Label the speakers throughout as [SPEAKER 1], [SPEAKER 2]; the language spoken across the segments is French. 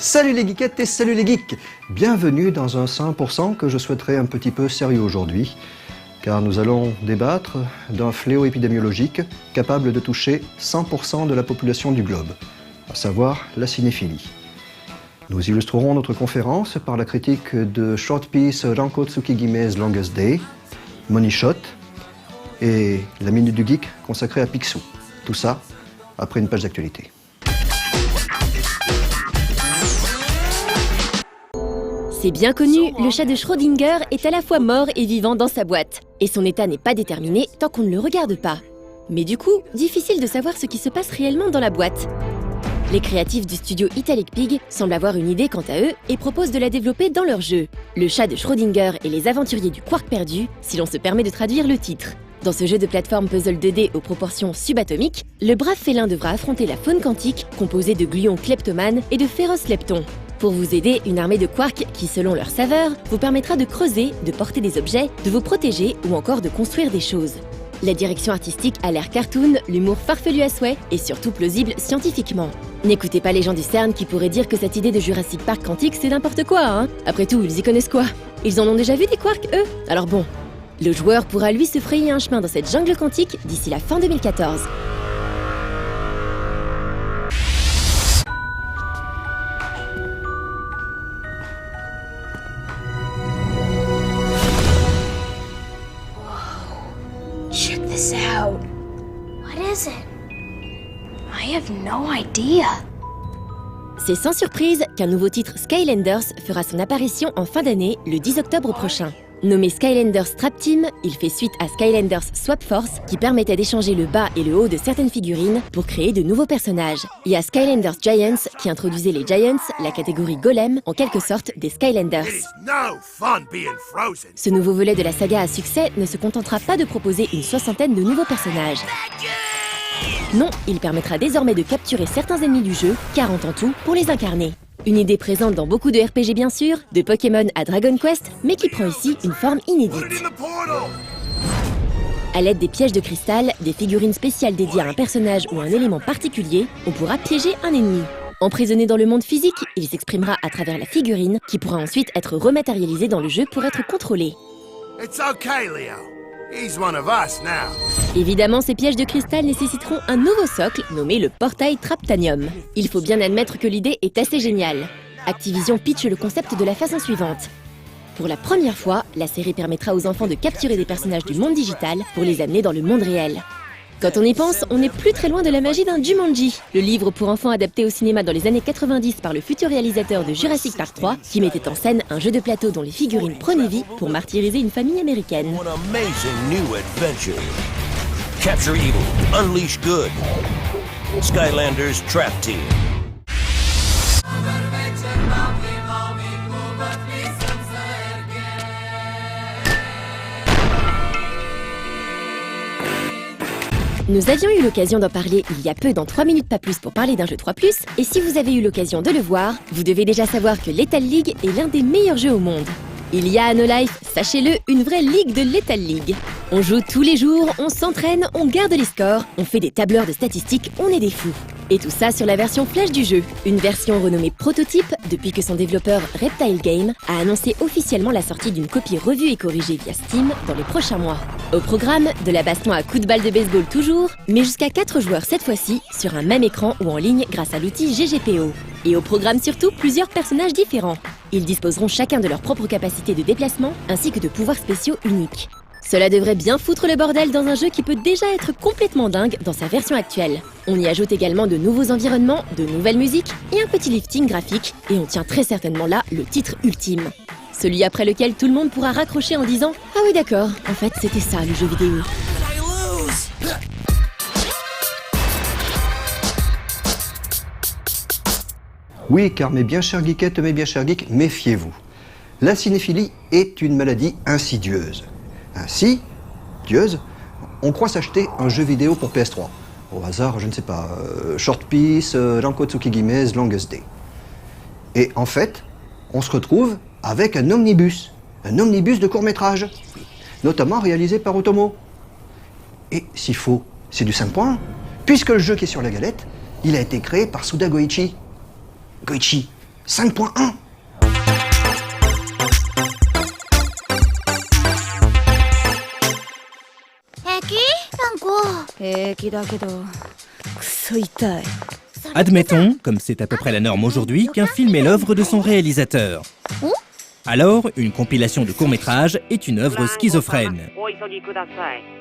[SPEAKER 1] Salut les geekettes et salut les geeks! Bienvenue dans un 100% que je souhaiterais un petit peu sérieux aujourd'hui, car nous allons débattre d'un fléau épidémiologique capable de toucher 100% de la population du globe, à savoir la cinéphilie. Nous illustrerons notre conférence par la critique de Short Piece Ranko Tsukigime's Longest Day, Money Shot, et la Minute du Geek consacrée à Picsou. Tout ça après une page d'actualité.
[SPEAKER 2] C'est bien connu, le chat de Schrödinger est à la fois mort et vivant dans sa boîte. Et son état n'est pas déterminé tant qu'on ne le regarde pas. Mais du coup, difficile de savoir ce qui se passe réellement dans la boîte. Les créatifs du studio Italic Pig semblent avoir une idée quant à eux et proposent de la développer dans leur jeu. Le chat de Schrödinger et les aventuriers du quark perdu, si l'on se permet de traduire le titre. Dans ce jeu de plateforme puzzle 2D aux proportions subatomiques, le brave félin devra affronter la faune quantique composée de gluons kleptomanes et de féroces leptons. Pour vous aider, une armée de quarks qui, selon leur saveur, vous permettra de creuser, de porter des objets, de vous protéger ou encore de construire des choses. La direction artistique a l'air cartoon, l'humour farfelu à souhait et surtout plausible scientifiquement. N'écoutez pas les gens du CERN qui pourraient dire que cette idée de Jurassic Park quantique c'est n'importe quoi, hein. Après tout, ils y connaissent quoi? Ils en ont déjà vu des quarks, eux? Alors bon, le joueur pourra lui se frayer un chemin dans cette jungle quantique d'ici la fin 2014.
[SPEAKER 3] Check this out. What is it? I have no idea.
[SPEAKER 2] C'est sans surprise qu'un nouveau titre Skylanders fera son apparition en fin d'année, le 10 octobre prochain. Nommé Skylanders Trap Team, il fait suite à Skylanders Swap Force qui permettait d'échanger le bas et le haut de certaines figurines pour créer de nouveaux personnages. Et à Skylanders Giants qui introduisait les Giants, la catégorie Golem, en quelque sorte des Skylanders. Ce nouveau volet de la saga à succès ne se contentera pas de proposer une soixantaine de nouveaux personnages. Non, il permettra désormais de capturer certains ennemis du jeu, 40 en tout, pour les incarner. Une idée présente dans beaucoup de RPG bien sûr, de Pokémon à Dragon Quest, mais qui prend ici une forme inédite. À l'aide des pièges de cristal, des figurines spéciales dédiées à un personnage ou un élément particulier, on pourra piéger un ennemi. Emprisonné dans le monde physique, il s'exprimera à travers la figurine, qui pourra ensuite être rematérialisée dans le jeu pour être contrôlée.
[SPEAKER 4] It's okay, Leo. He's one of us now.
[SPEAKER 2] Évidemment, ces pièges de cristal nécessiteront un nouveau socle nommé le portail Traptanium. Il faut bien admettre que l'idée est assez géniale. Activision pitch le concept de la façon suivante. Pour la première fois, la série permettra aux enfants de capturer des personnages du monde digital pour les amener dans le monde réel. Quand on y pense, on n'est plus très loin de la magie d'un Jumanji, le livre pour enfants adapté au cinéma dans les années 90 par le futur réalisateur de Jurassic Park 3, qui mettait en scène un jeu de plateau dont les figurines prenaient vie pour martyriser une famille américaine.
[SPEAKER 5] What an amazing new adventure. Capture evil, unleash good. Skylanders Trap Team.
[SPEAKER 2] Nous avions eu l'occasion d'en parler il y a peu dans 3 minutes pas plus pour parler d'un jeu 3+, et si vous avez eu l'occasion de le voir, vous devez déjà savoir que Lethal League est l'un des meilleurs jeux au monde. Il y a à No Life, sachez-le, une vraie ligue de Lethal League. On joue tous les jours, on s'entraîne, on garde les scores, on fait des tableurs de statistiques, on est des fous. Et tout ça sur la version flash du jeu, une version renommée Prototype depuis que son développeur Reptile Game a annoncé officiellement la sortie d'une copie revue et corrigée via Steam dans les prochains mois. Au programme, de la baston à coups de balle de baseball toujours, mais jusqu'à 4 joueurs cette fois-ci, sur un même écran ou en ligne grâce à l'outil GGPO. Et au programme surtout plusieurs personnages différents. Ils disposeront chacun de leur propre capacité de déplacement ainsi que de pouvoirs spéciaux uniques. Cela devrait bien foutre le bordel dans un jeu qui peut déjà être complètement dingue dans sa version actuelle. On y ajoute également de nouveaux environnements, de nouvelles musiques et un petit lifting graphique, et on tient très certainement là le titre ultime. Celui après lequel tout le monde pourra raccrocher en disant « Ah oui d'accord, en fait c'était ça le jeu vidéo ».
[SPEAKER 1] Oui, car mes bien chères geekettes, mes bien chers geeks, méfiez-vous. La cinéphilie est une maladie insidieuse. Ainsi, on croit s'acheter un jeu vidéo pour PS3. Au hasard, je ne sais pas, Short Piece, Ranko Tsukigime's Longest Day. Et en fait, on se retrouve avec un omnibus de court-métrage, notamment réalisé par Otomo. Et s'il faut, c'est du 5 points, puisque le jeu qui est sur la galette, il a été créé par Suda Goichi. Goichi, 5.1.
[SPEAKER 6] Admettons, comme c'est à peu près la norme aujourd'hui, qu'un film est l'œuvre de son réalisateur. Alors, une compilation de courts-métrages est une œuvre schizophrène.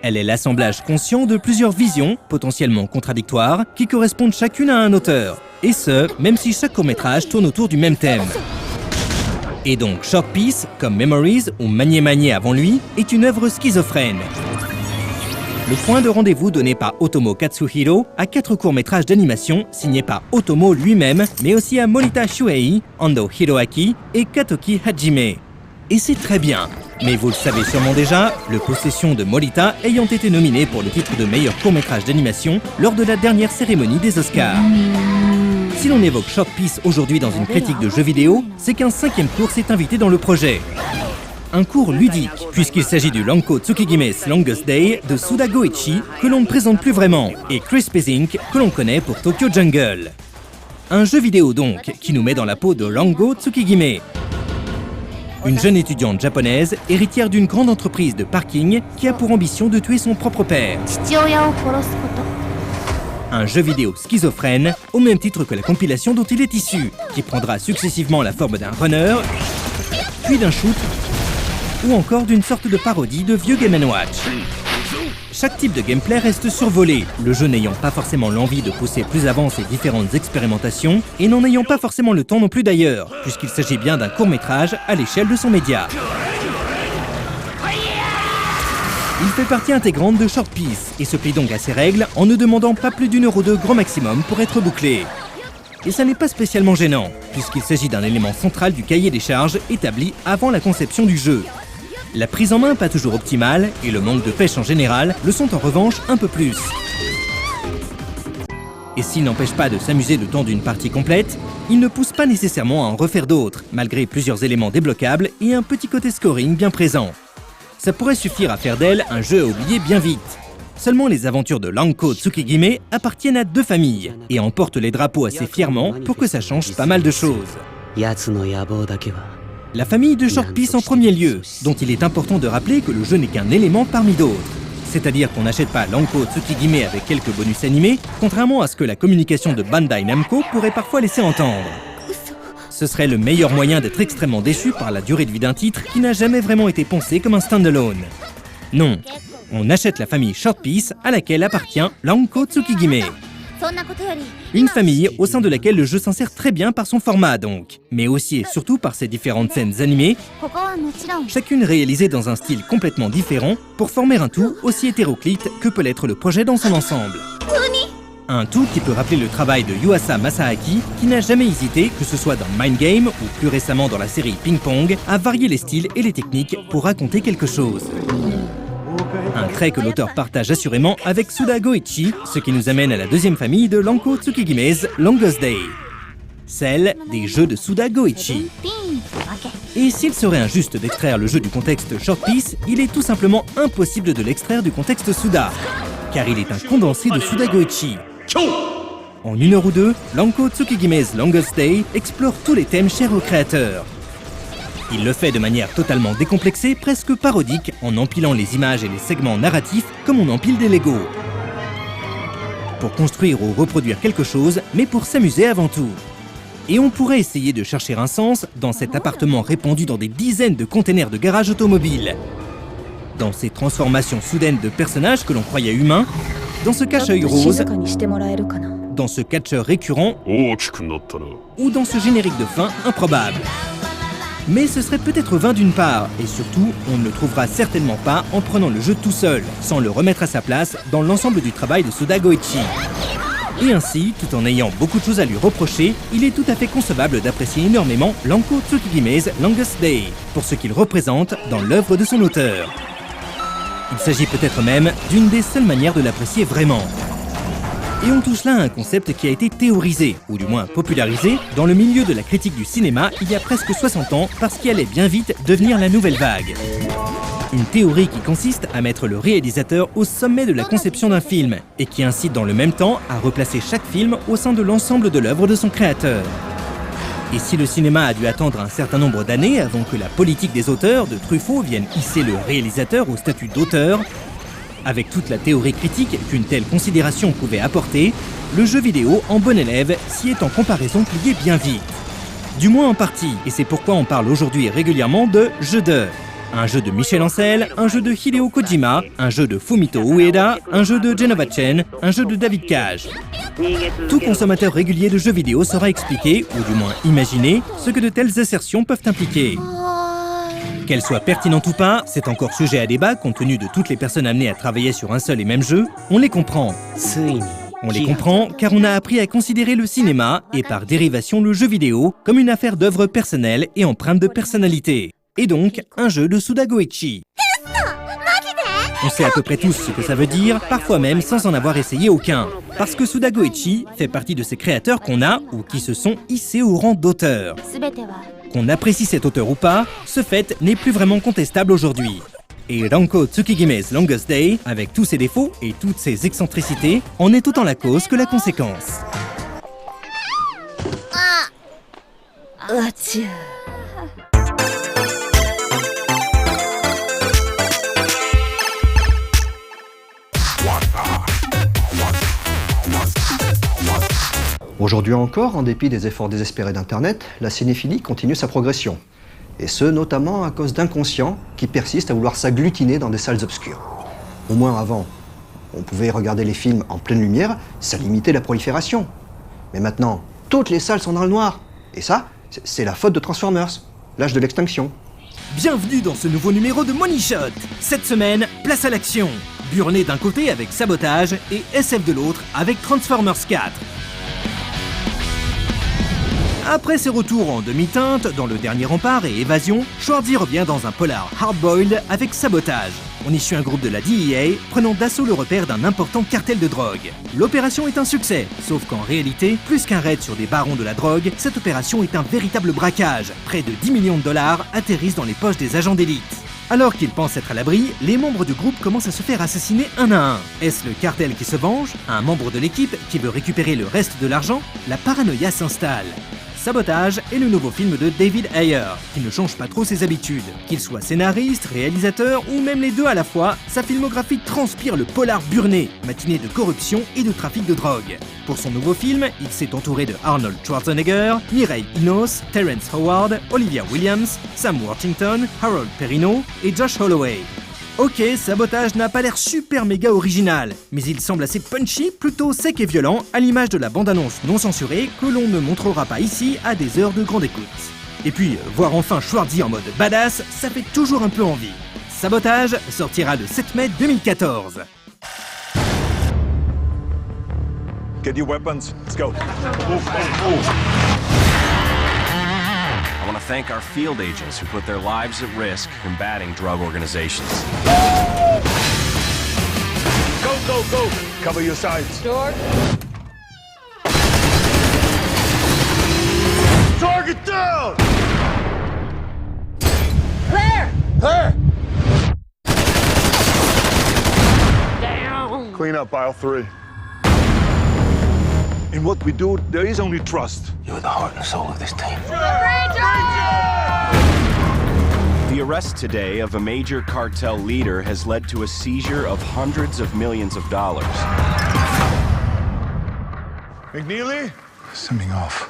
[SPEAKER 6] Elle est l'assemblage conscient de plusieurs visions, potentiellement contradictoires, qui correspondent chacune à un auteur. Et ce, même si chaque court-métrage tourne autour du même thème. Et donc, Short Piece, comme Memories ou Manier Manier avant lui, est une œuvre schizophrène. Le point de rendez-vous donné par Otomo Katsuhiro à 4 courts-métrages d'animation signés par Otomo lui-même, mais aussi à Morita Shuei, Ando Hiroaki et Katoki Hajime. Et c'est très bien. Mais vous le savez sûrement déjà, le Possession de Morita ayant été nominé pour le titre de meilleur court-métrage d'animation lors de la dernière cérémonie des Oscars. Si l'on évoque Short Piece aujourd'hui dans une critique de jeux vidéo, c'est qu'un 5e cours s'est invité dans le projet. Un cours ludique, puisqu'il s'agit du Lanko Tsukigime's Longest Day de Suda Goichi, que l'on ne présente plus vraiment, et Crispy Inc., que l'on connaît pour Tokyo Jungle. Un jeu vidéo donc, qui nous met dans la peau de Lango Tsukigime. Une jeune étudiante japonaise, héritière d'une grande entreprise de parking, qui a pour ambition de tuer son propre père. Un jeu vidéo schizophrène, au même titre que la compilation dont il est issu, qui prendra successivement la forme d'un runner, puis d'un shoot, ou encore d'une sorte de parodie de vieux Game & Watch. Chaque type de gameplay reste survolé, le jeu n'ayant pas forcément l'envie de pousser plus avant ses différentes expérimentations, et n'en ayant pas forcément le temps non plus d'ailleurs, puisqu'il s'agit bien d'un court-métrage à l'échelle de son média. Il fait partie intégrante de Short Piece, et se plie donc à ses règles en ne demandant pas plus d'1 € de grand maximum pour être bouclé. Et ça n'est pas spécialement gênant, puisqu'il s'agit d'un élément central du cahier des charges établi avant la conception du jeu. La prise en main pas toujours optimale, et le manque de pêche en général, le sont en revanche un peu plus. Et s'il n'empêche pas de s'amuser le temps d'une partie complète, il ne pousse pas nécessairement à en refaire d'autres, malgré plusieurs éléments débloquables et un petit côté scoring bien présent. Ça pourrait suffire à faire d'elle un jeu à oublier bien vite. Seulement les aventures de Lanko Tsukigime appartiennent à 2 familles, et emportent les drapeaux assez fièrement pour que ça change pas mal de choses. La famille de Short Piece en premier lieu, dont il est important de rappeler que le jeu n'est qu'un élément parmi d'autres. C'est-à-dire qu'on n'achète pas Lanko Tsukigime avec quelques bonus animés, contrairement à ce que la communication de Bandai Namco pourrait parfois laisser entendre. Ce serait le meilleur moyen d'être extrêmement déçu par la durée de vie d'un titre qui n'a jamais vraiment été pensé comme un standalone. Non, on achète la famille Short Piece à laquelle appartient Lanko Tsukigime. Une famille au sein de laquelle le jeu s'insère très bien par son format donc, mais aussi et surtout par ses différentes scènes animées, chacune réalisée dans un style complètement différent pour former un tout aussi hétéroclite que peut l'être le projet dans son ensemble. Un tout qui peut rappeler le travail de Yuasa Masaaki, qui n'a jamais hésité, que ce soit dans Mind Game ou plus récemment dans la série Ping Pong, à varier les styles et les techniques pour raconter quelque chose. Un trait que l'auteur partage assurément avec Suda Goichi, ce qui nous amène à la 2e famille de Lanko Tsukigime's Longest Day, celle des jeux de Suda Goichi. Et s'il serait injuste d'extraire le jeu du contexte Short Piece, il est tout simplement impossible de l'extraire du contexte Suda, car il est un condensé de Suda Goichi. En 1 heure ou 2, Lanko Tsukigime's Longest Day explore tous les thèmes chers au créateur. Il le fait de manière totalement décomplexée, presque parodique, en empilant les images et les segments narratifs comme on empile des Lego. Pour construire ou reproduire quelque chose, mais pour s'amuser avant tout. Et on pourrait essayer de chercher un sens dans cet appartement répandu dans des dizaines de containers de garage automobile. Dans ces transformations soudaines de personnages que l'on croyait humains, dans ce cache-œil rose, dans ce catcheur récurrent, ou dans ce générique de fin improbable. Mais ce serait peut-être vain d'une part, et surtout, on ne le trouvera certainement pas en prenant le jeu tout seul, sans le remettre à sa place dans l'ensemble du travail de Suda Goichi. Et ainsi, tout en ayant beaucoup de choses à lui reprocher, il est tout à fait concevable d'apprécier énormément Lanko Tsukigime's Longest Day, pour ce qu'il représente dans l'œuvre de son auteur. Il s'agit peut-être même d'une des seules manières de l'apprécier vraiment. Et on touche là à un concept qui a été théorisé, ou du moins popularisé, dans le milieu de la critique du cinéma il y a presque 60 ans, parce qu'il allait bien vite devenir la nouvelle vague. Une théorie qui consiste à mettre le réalisateur au sommet de la conception d'un film, et qui incite dans le même temps à replacer chaque film au sein de l'ensemble de l'œuvre de son créateur. Et si le cinéma a dû attendre un certain nombre d'années avant que la politique des auteurs de Truffaut vienne hisser le réalisateur au statut d'auteur, avec toute la théorie critique qu'une telle considération pouvait apporter, le jeu vidéo, en bon élève, s'y est en comparaison plié bien vite. Du moins en partie, et c'est pourquoi on parle aujourd'hui régulièrement de jeu d'heure. Un jeu de Michel Ancel, un jeu de Hideo Kojima, un jeu de Fumito Ueda, un jeu de Genova Chen, un jeu de David Cage. Tout consommateur régulier de jeux vidéo saura expliquer, ou du moins imaginer, ce que de telles assertions peuvent impliquer. Qu'elles soient pertinentes ou pas, c'est encore sujet à débat compte tenu de toutes les personnes amenées à travailler sur un seul et même jeu, on les comprend. On les comprend car on a appris à considérer le cinéma, et par dérivation le jeu vidéo, comme une affaire d'œuvre personnelle et empreinte de personnalité. Et donc, un jeu de Suda Goichi. On sait à peu près tous ce que ça veut dire, parfois même sans en avoir essayé aucun. Parce que Suda Goichi fait partie de ces créateurs qu'on a, ou qui se sont hissés au rang d'auteur. Qu'on apprécie cet auteur ou pas, ce fait n'est plus vraiment contestable aujourd'hui. Et Ranko Tsukigime's Longest Day, avec tous ses défauts et toutes ses excentricités, en est autant la cause que la conséquence.
[SPEAKER 1] Aujourd'hui encore, en dépit des efforts désespérés d'Internet, la cinéphilie continue sa progression. Et ce, notamment à cause d'inconscients qui persistent à vouloir s'agglutiner dans des salles obscures. Au moins avant, on pouvait regarder les films en pleine lumière, ça limitait la prolifération. Mais maintenant, toutes les salles sont dans le noir. Et ça, c'est la faute de Transformers, l'âge de l'extinction.
[SPEAKER 6] Bienvenue dans ce nouveau numéro de Money Shot. Cette semaine, place à l'action. Burné d'un côté avec Sabotage et SF de l'autre avec Transformers 4. Après ses retours en demi-teinte dans Le Dernier Rempart et Évasion, Schwarzy revient dans un polar hard-boiled avec Sabotage. On y suit un groupe de la DEA prenant d'assaut le repère d'un important cartel de drogue. L'opération est un succès, sauf qu'en réalité, plus qu'un raid sur des barons de la drogue, cette opération est un véritable braquage. Près de 10 millions de dollars atterrissent dans les poches des agents d'élite. Alors qu'ils pensent être à l'abri, les membres du groupe commencent à se faire assassiner un à un. Est-ce le cartel qui se venge? Un membre de l'équipe qui veut récupérer le reste de l'argent? La paranoïa s'installe. Sabotage est le nouveau film de David Ayer, qui ne change pas trop ses habitudes. Qu'il soit scénariste, réalisateur ou même les deux à la fois, sa filmographie transpire le polar burné, matiné de corruption et de trafic de drogue. Pour son nouveau film, il s'est entouré de Arnold Schwarzenegger, Mireille Enos, Terrence Howard, Olivia Williams, Sam Worthington, Harold Perrineau et Josh Holloway. Ok, Sabotage n'a pas l'air super méga original, mais il semble assez punchy, plutôt sec et violent, à l'image de la bande-annonce non censurée que l'on ne montrera pas ici à des heures de grande écoute. Et puis, voir enfin Schwarzy en mode badass, ça fait toujours un peu envie. Sabotage sortira le 7 mai 2014.
[SPEAKER 7] Get your weapons. Let's go. Move, move, move.
[SPEAKER 5] I want to thank our field agents who put their lives at risk combating drug organizations.
[SPEAKER 7] Go, go, go. Cover your sides. Target down!
[SPEAKER 3] Claire!
[SPEAKER 7] There!
[SPEAKER 3] Down!
[SPEAKER 7] Clean up aisle 3. In what we do, there is only trust.
[SPEAKER 5] You're the heart and soul of this team. The arrest today of a major cartel leader has led to a seizure of hundreds of millions of dollars.
[SPEAKER 7] McNeely? Something off.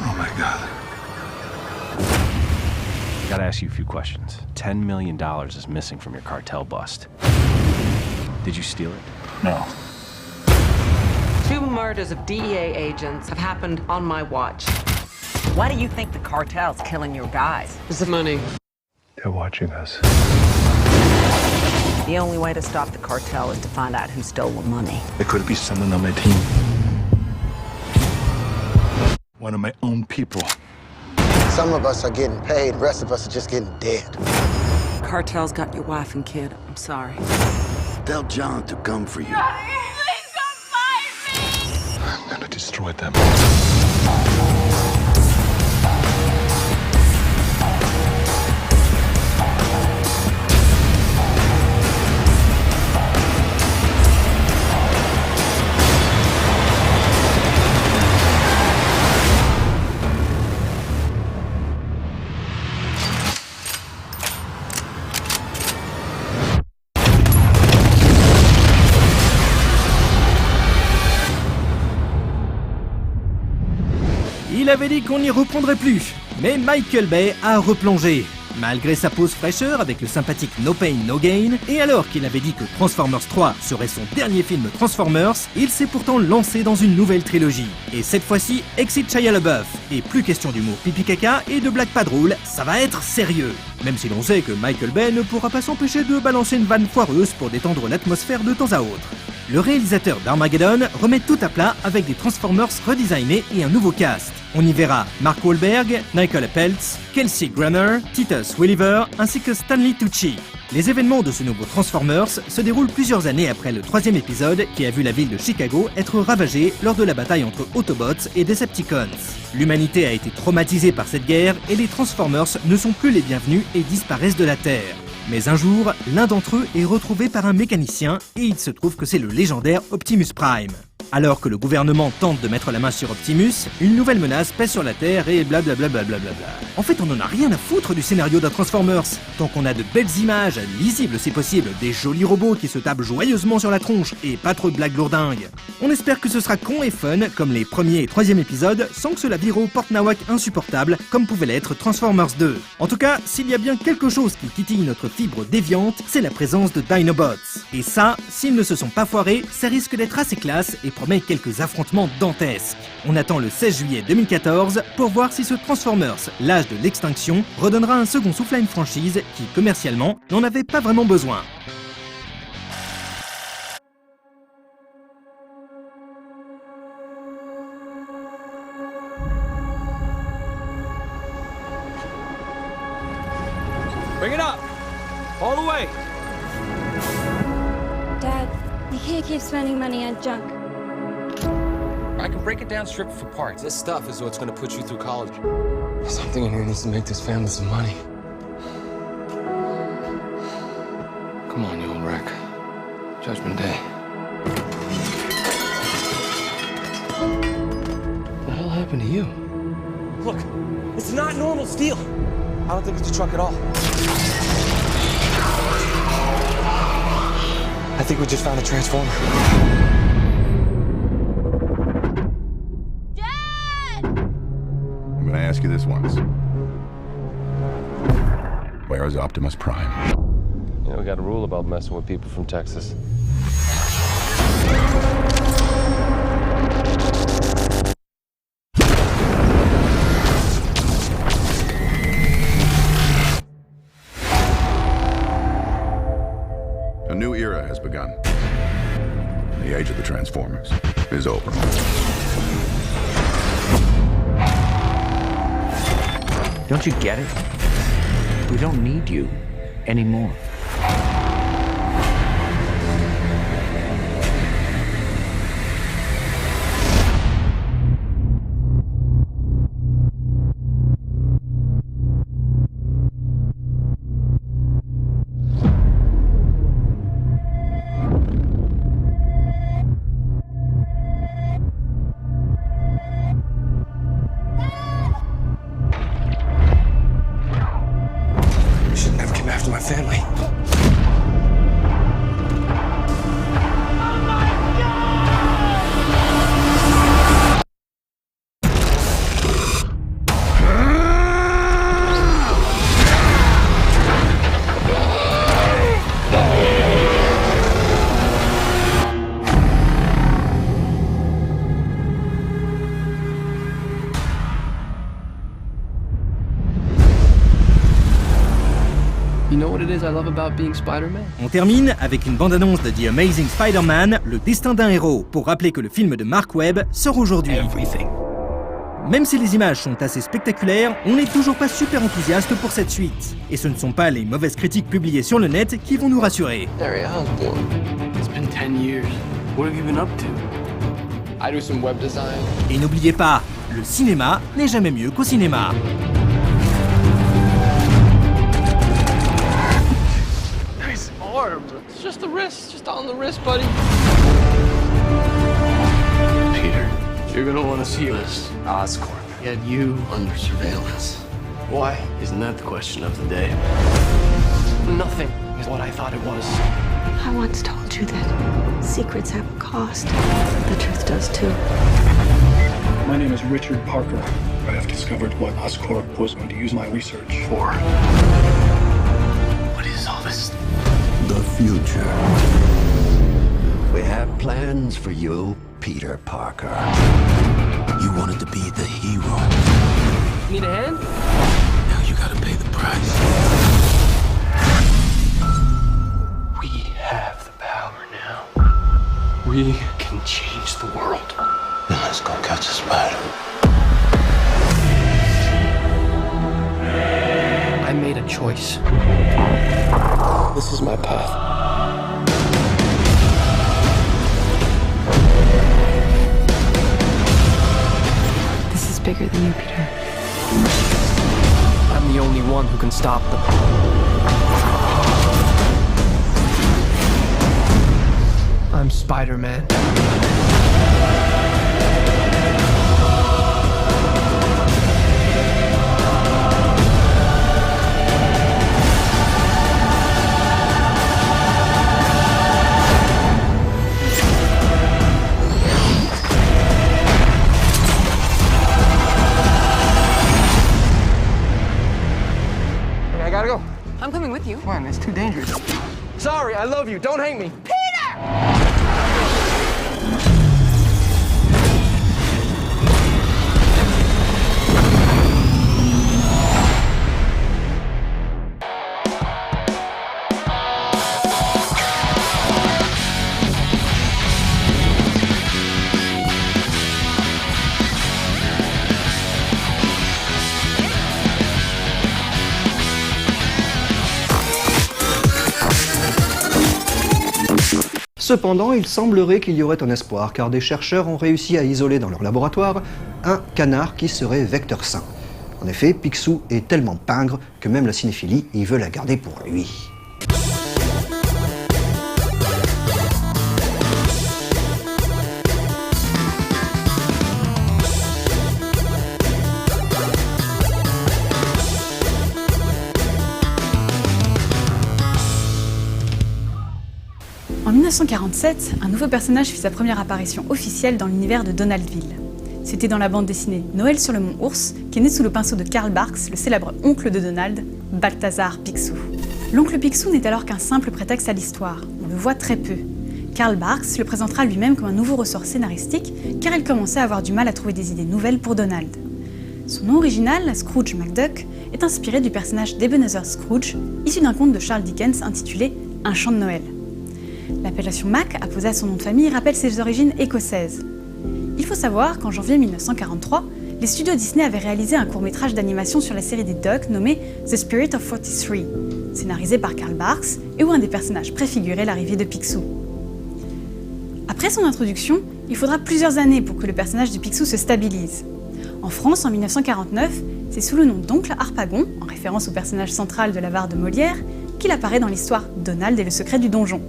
[SPEAKER 7] Oh my God.
[SPEAKER 5] Gotta ask you a few questions. $10 million is missing from your cartel bust. Did you steal it?
[SPEAKER 7] No.
[SPEAKER 8] 2 murders of DEA agents have happened on my watch.
[SPEAKER 9] Why do you think the cartel's killing your guys?
[SPEAKER 8] It's the money.
[SPEAKER 7] They're watching us.
[SPEAKER 9] The only way to stop the cartel is to find out who stole the money.
[SPEAKER 7] There could be someone on my team. One of my own people.
[SPEAKER 10] Some of us are getting paid, the rest of us are just getting dead.
[SPEAKER 8] Cartel's got your wife and kid. I'm sorry.
[SPEAKER 10] Tell John to come for you.
[SPEAKER 7] I'm gonna destroy them.
[SPEAKER 6] Il avait dit qu'on n'y reprendrait plus, mais Michael Bay a replongé. Malgré sa pause fraîcheur avec le sympathique No Pain No Gain, et alors qu'il avait dit que Transformers 3 serait son dernier film Transformers, il s'est pourtant lancé dans une nouvelle trilogie. Et cette fois-ci, exit Shia LaBeouf. Et plus question d'humour pipi caca et de blagues pas drôles, ça va être sérieux. Même si l'on sait que Michael Bay ne pourra pas s'empêcher de balancer une vanne foireuse pour détendre l'atmosphère de temps à autre. Le réalisateur d'Armageddon remet tout à plat avec des Transformers redesignés et un nouveau cast. On y verra Mark Wahlberg, Nicolas Peltz, Kelsey Grammer, Titus Welliver ainsi que Stanley Tucci. Les événements de ce nouveau Transformers se déroulent plusieurs années après le 3e épisode qui a vu la ville de Chicago être ravagée lors de la bataille entre Autobots et Decepticons. L'humanité a été traumatisée par cette guerre et les Transformers ne sont plus les bienvenus et disparaissent de la Terre. Mais un jour, l'un d'entre eux est retrouvé par un mécanicien et il se trouve que c'est le légendaire Optimus Prime. Alors que le gouvernement tente de mettre la main sur Optimus, une nouvelle menace pèse sur la Terre et blablabla. En fait, on en a rien à foutre du scénario d'un Transformers. Tant qu'on a de belles images, lisibles si possible, des jolis robots qui se tapent joyeusement sur la tronche et pas trop de blagues lourdingues. On espère que ce sera con et fun comme les premiers et 3e épisodes sans que cela vire au porte-nawak insupportable comme pouvait l'être Transformers 2. En tout cas, s'il y a bien quelque chose qui titille notre fibre déviante, c'est la présence de Dinobots. Et ça, s'ils ne se sont pas foirés, ça risque d'être assez classe et promet quelques affrontements dantesques. On attend le 16 juillet 2014 pour voir si ce Transformers, l'âge de l'extinction, redonnera un second souffle à une franchise qui, commercialement, n'en avait pas vraiment besoin.
[SPEAKER 11] Bring it up! All the way!
[SPEAKER 3] Dad, you can't keep spending money on junk.
[SPEAKER 11] I can break it down, strip it for parts. This stuff is what's gonna put you through college.
[SPEAKER 12] Something in here needs to make this family some money. Come on, you old wreck. Judgment Day. What the hell happened to you?
[SPEAKER 11] Look, it's not normal steel. I don't think it's a truck at all. I think we just found a transformer.
[SPEAKER 13] I'm gonna ask you this once. Where is Optimus Prime?
[SPEAKER 12] You know, we got a rule about messing with people from Texas.
[SPEAKER 13] A new era has begun. The age of the Transformers is over.
[SPEAKER 14] Don't you get it? We don't need you anymore.
[SPEAKER 11] My family.
[SPEAKER 14] You know what it is I love about being Spider-Man?
[SPEAKER 6] On termine avec une bande-annonce de The Amazing Spider-Man, le destin d'un héros, pour rappeler que le film de Mark Webb sort aujourd'hui. Même si les images sont assez spectaculaires, on n'est toujours pas super enthousiaste pour cette suite. Et ce ne sont pas les mauvaises critiques publiées sur le net qui vont nous rassurer.
[SPEAKER 12] Harry Osborn. It's been 10 years. What have you been up to? I do some web design.
[SPEAKER 6] Et n'oubliez pas, le cinéma n'est jamais mieux qu'au cinéma.
[SPEAKER 12] It's just the wrist, just on the wrist, buddy. Peter, you're gonna want to see this. Oscorp had you under surveillance. Why? Isn't that the question of the day? Nothing is what I thought it was.
[SPEAKER 15] I once told you that secrets have a cost. The truth does too. My name is Richard Parker. I have discovered what Oscorp was going to use my research for. What is all this?
[SPEAKER 16] The future. We have plans for you, Peter Parker. You wanted to be the hero.
[SPEAKER 12] Need a hand?
[SPEAKER 16] Now you gotta pay the price.
[SPEAKER 12] We have the power now. We can change the world.
[SPEAKER 16] Then let's go catch a spider.
[SPEAKER 12] I made a choice. This is my path.
[SPEAKER 17] This is bigger than you, Peter.
[SPEAKER 12] I'm the only one who can stop them. I'm Spider-Man. I gotta go.
[SPEAKER 9] I'm coming with you.
[SPEAKER 12] Come on, it's too dangerous. Sorry, I love you. Don't hate me.
[SPEAKER 1] Cependant, il semblerait qu'il y aurait un espoir, car des chercheurs ont réussi à isoler dans leur laboratoire un canard qui serait vecteur sain. En effet, Picsou est tellement pingre que même la cinéphilie y veut la garder pour lui.
[SPEAKER 18] En 1947, un nouveau personnage fit sa première apparition officielle dans l'univers de Donaldville. C'était dans la bande dessinée Noël sur le Mont Ours, qui est née sous le pinceau de Karl Barks, le célèbre oncle de Donald, Balthazar Picsou. L'oncle Picsou n'est alors qu'un simple prétexte à l'histoire, on le voit très peu. Karl Barks le présentera lui-même comme un nouveau ressort scénaristique, car il commençait à avoir du mal à trouver des idées nouvelles pour Donald. Son nom original, Scrooge McDuck, est inspiré du personnage d'Ebenezer Scrooge, issu d'un conte de Charles Dickens intitulé Un chant de Noël. L'appellation Mac, apposée à son nom de famille, rappelle ses origines écossaises. Il faut savoir qu'en janvier 1943, les studios Disney avaient réalisé un court-métrage d'animation sur la série des Ducks nommé The Spirit of 43, scénarisé par Karl Barks et où un des personnages préfigurait l'arrivée de Picsou. Après son introduction, il faudra plusieurs années pour que le personnage de Picsou se stabilise. En France, en 1949, c'est sous le nom d'Oncle Harpagon, en référence au personnage central de l'avare de Molière, qu'il apparaît dans l'histoire Donald et le secret du donjon.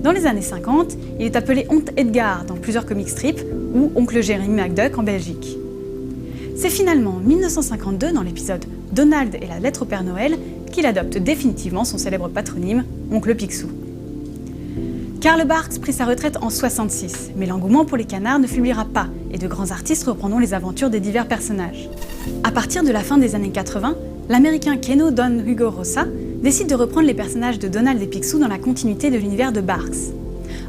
[SPEAKER 18] Dans les années 50, il est appelé Oncle Edgar dans plusieurs comic strips ou Oncle Jeremy McDuck en Belgique. C'est finalement en 1952, dans l'épisode Donald et la lettre au Père Noël, qu'il adopte définitivement son célèbre patronyme, Oncle Picsou. Karl Barks prit sa retraite en 1966, mais l'engouement pour les canards ne faiblira pas et de grands artistes reprendront les aventures des divers personnages. À partir de la fin des années 80, l'américain Keno Don Hugo Rosa décide de reprendre les personnages de Donald et Picsou dans la continuité de l'univers de Barks.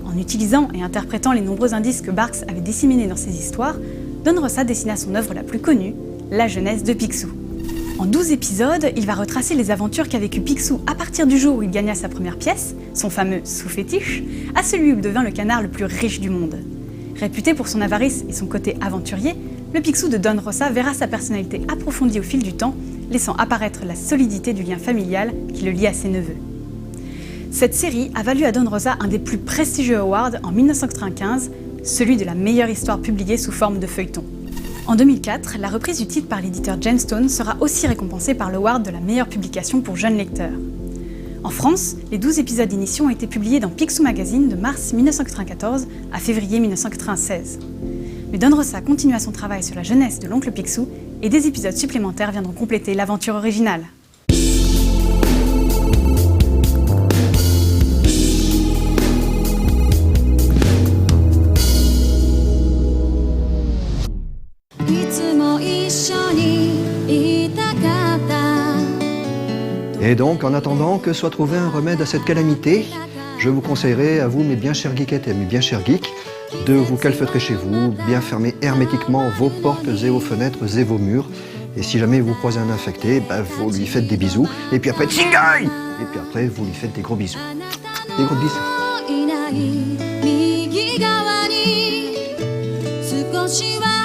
[SPEAKER 18] En utilisant et interprétant les nombreux indices que Barks avait disséminés dans ses histoires, Don Rosa dessina son œuvre la plus connue, La jeunesse de Picsou. En 12 épisodes, il va retracer les aventures qu'a vécu Picsou à partir du jour où il gagna sa première pièce, son fameux sous-fétiche, à celui où il devint le canard le plus riche du monde. Réputé pour son avarice et son côté aventurier, le Picsou de Don Rosa verra sa personnalité approfondie au fil du temps, laissant apparaître la solidité du lien familial qui le lie à ses neveux. Cette série a valu à Don Rosa un des plus prestigieux awards en 1995, celui de la meilleure histoire publiée sous forme de feuilleton. En 2004, la reprise du titre par l'éditeur Gemstone sera aussi récompensée par l'award de la meilleure publication pour jeunes lecteurs. En France, les 12 épisodes d'initiation ont été publiés dans Picsou Magazine de mars 1994 à février 1996. Mais Don Rosa continua son travail sur la jeunesse de l'oncle Picsou et des épisodes supplémentaires viendront compléter l'aventure originale.
[SPEAKER 1] Et donc, en attendant que soit trouvé un remède à cette calamité, je vous conseillerais à vous, mes bien chers geekettes et mes bien chers geeks, de vous calfeutrer chez vous, bien fermer hermétiquement vos portes et vos fenêtres et vos murs. Et si jamais vous croisez un infecté, vous lui faites des bisous. Et puis après, tsingai! Et puis après, vous lui faites des gros bisous. Des gros bisous.
[SPEAKER 19] 少しは